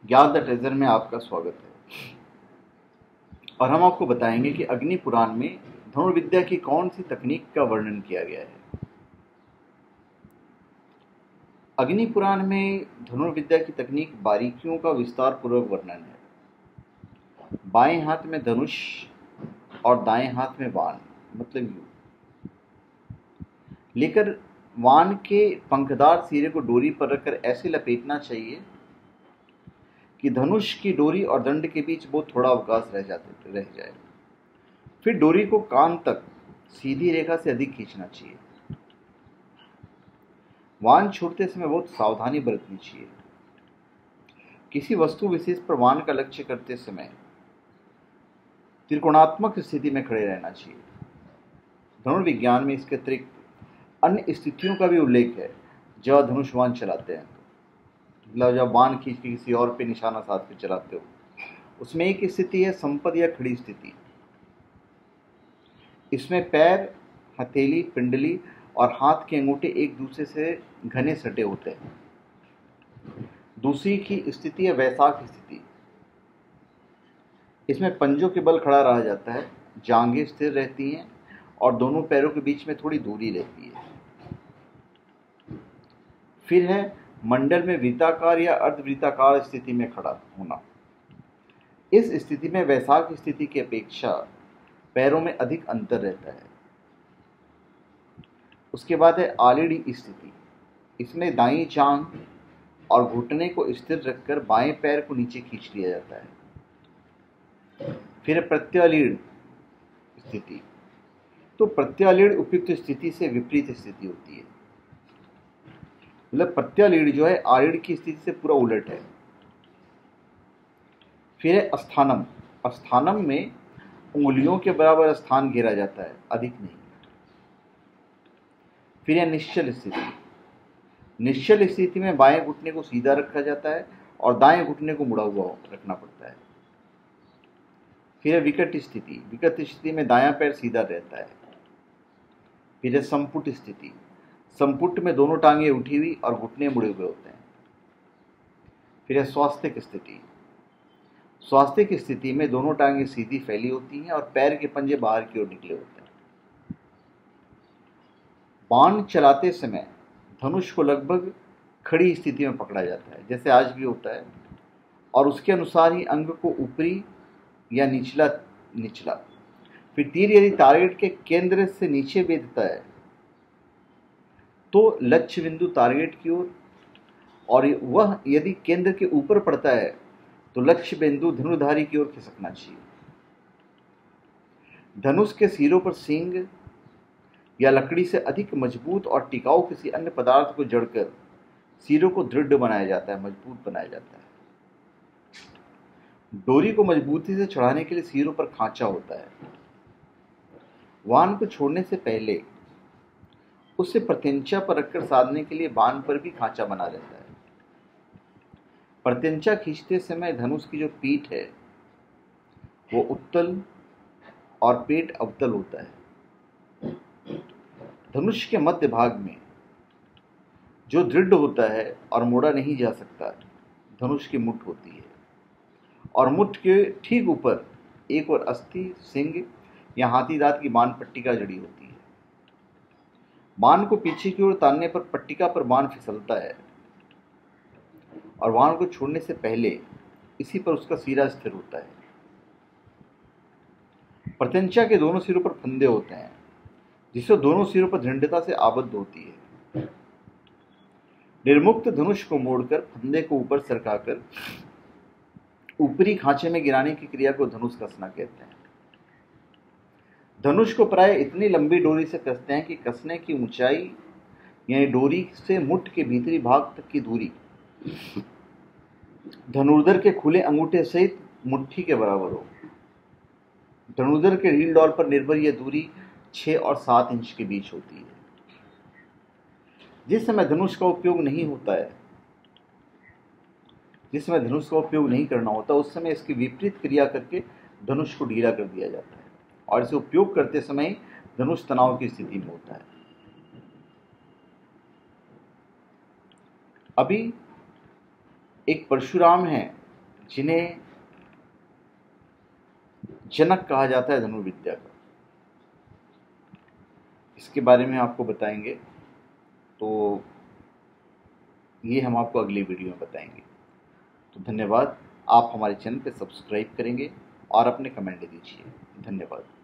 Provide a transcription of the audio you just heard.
ज्ञात the treasure में आपका स्वागत है। और हम आपको बताएंगे कि अग्नि पुराण में धनुर्विद्या की कौन सी तकनीक का वर्णन किया गया है। अग्नि पुराण में धनुर्विद्या की तकनीक बारीकियों का विस्तार पूर्वक वर्णन है। बाएं हाथ में धनुष और दाएं हाथ में वाण मतलब यू लेकर वाण के पंखदार सिरे को डोरी पर रखकर ऐसे लपेटना चाहिए कि धनुष की डोरी और दंड के बीच बहुत थोड़ा अवकाश रह जाए। फिर डोरी को कान तक सीधी रेखा से अधिक खींचना चाहिए। वाण छोड़ते समय बहुत सावधानी बरतनी चाहिए। किसी वस्तु विशेष पर वाण का लक्ष्य करते समय त्रिकोणात्मक स्थिति में खड़े रहना चाहिए। धनुर्विज्ञान में इसके अतिरिक्त अन्य स्थितियों का भी उल्लेख है जब धनुष वाण चलाते हैं, मतलब जब बाण खींच के किसी और पे निशाना साध के चलाते हो। उसमें एक स्थिति है संपद या खड़ी स्थिति। इसमें पैर, हथेली, पिंडली और हाथ के अंगूठे एक दूसरे से घने सटे होते हैं। दूसरी की स्थिति है वैशाख स्थिति। इसमें पंजों के बल खड़ा रहा जाता है, जांघें स्थिर रहती हैं और दोनों पैरों के बीच में थोड़ी दूरी रहती है। फिर है मंडल में वृत्ताकार या अर्धवृत्ताकार स्थिति में खड़ा होना। इस स्थिति में वैशाख स्थिति की अपेक्षा पैरों में अधिक अंतर रहता है। उसके बाद है आलीढ़ स्थिति। इसमें दाईं जांघ और घुटने को स्थिर रखकर बाएं पैर को नीचे खींच लिया जाता है। फिर प्रत्यालीढ़ स्थिति। तो प्रत्यालीढ़ उपयुक्त स्थिति से विपरीत स्थिति होती है, मतलब प्रत्यालीढ़ जो है आलीढ़ की स्थिति से पूरा उलट है। फिर है स्थानम। स्थानम में उंगलियों के बराबर स्थान घेरा जाता है, अधिक नहीं। फिर है निश्चल स्थिति। निश्चल स्थिति में बाएं घुटने को सीधा रखा जाता है और दाएं घुटने को मुड़ा हुआ रखना पड़ता है। फिर है विकट स्थिति। विकट स्थिति में दायां पैर सीधा रहता है। फिर है संपुट स्थिति। संपुट में दोनों टांगें उठी हुई और घुटने मुड़े हुए होते हैं। फिर है स्वास्तिक स्थिति। स्वास्तिक स्थिति में दोनों टांगें सीधी फैली होती हैं और पैर के पंजे बाहर की ओर निकले होते हैं। बाण चलाते समय धनुष को लगभग खड़ी स्थिति में पकड़ा जाता है, जैसे आज भी होता है, और उसके अनुसार ही अंग को ऊपरी या निचला। फिर तीर यदि टारगेट के केंद्र से नीचे भेदता है तो लक्ष्य बिंदु टारगेट की ओर, और वह यदि केंद्र के ऊपर पड़ता है तो लक्ष्य बिंदु धनुर्धारी की ओर खिसकना चाहिए। धनुष के सिरों पर सींग या लकड़ी से अधिक मजबूत और टिकाऊ किसी अन्य पदार्थ को जड़कर सिरों को दृढ़ बनाया जाता है, मजबूत बनाया जाता है। डोरी को मजबूती से चढ़ाने के लिए सिरों पर खांचा होता है। वाण को छोड़ने से पहले उसे प्रत्यंचा पर रखकर साधने के लिए बाण पर भी खांचा बना रहता है। प्रत्यंचा खींचते समय धनुष की जो पीठ है वो उत्तल और पेट अवतल होता है। धनुष के मध्य भाग में जो दृढ़ होता है और मोड़ा नहीं जा सकता, धनुष की मुठ होती है, और मुठ के ठीक ऊपर एक और अस्थि, सिंग या हाथी दांत की बाण पट्टिका जड़ी होती है। बाण को पीछे की ओर तानने पर पट्टिका पर बाण फिसलता है और बाण को छोड़ने से पहले इसी पर उसका सिरा स्थिर होता है। प्रत्यंचा के दोनों सिरों पर फंदे होते हैं, जिससे दोनों सिरों पर दृढ़ता से आबद्ध होती है। निर्मुक्त धनुष को मोड़कर फंदे को ऊपर सरकाकर ऊपरी खांचे में गिराने की क्रिया को धनुष कसना कहते हैं। धनुष को प्राय इतनी लंबी डोरी से कसते हैं कि कसने की ऊंचाई यानी डोरी से मुठ के भीतरी भाग तक की दूरी धनुर्धर के खुले अंगूठे सहित मुट्ठी के बराबर हो। धनुर्धर के रील डॉल पर निर्भर यह दूरी 6 और 7 इंच के बीच होती है। जिस समय धनुष का उपयोग नहीं करना होता उस समय इसकी विपरीत क्रिया करके धनुष को ढीला कर दिया जाता है, और इसे उपयोग करते समय धनुष तनाव की स्थिति में होता है। अभी एक परशुराम है जिन्हें जनक कहा जाता है धनुर्विद्या का। इसके बारे में आपको बताएंगे, तो ये हम आपको अगली वीडियो में बताएंगे। तो धन्यवाद। आप हमारे चैनल पे सब्सक्राइब करेंगे और अपने कमेंट दीजिए। धन्यवाद।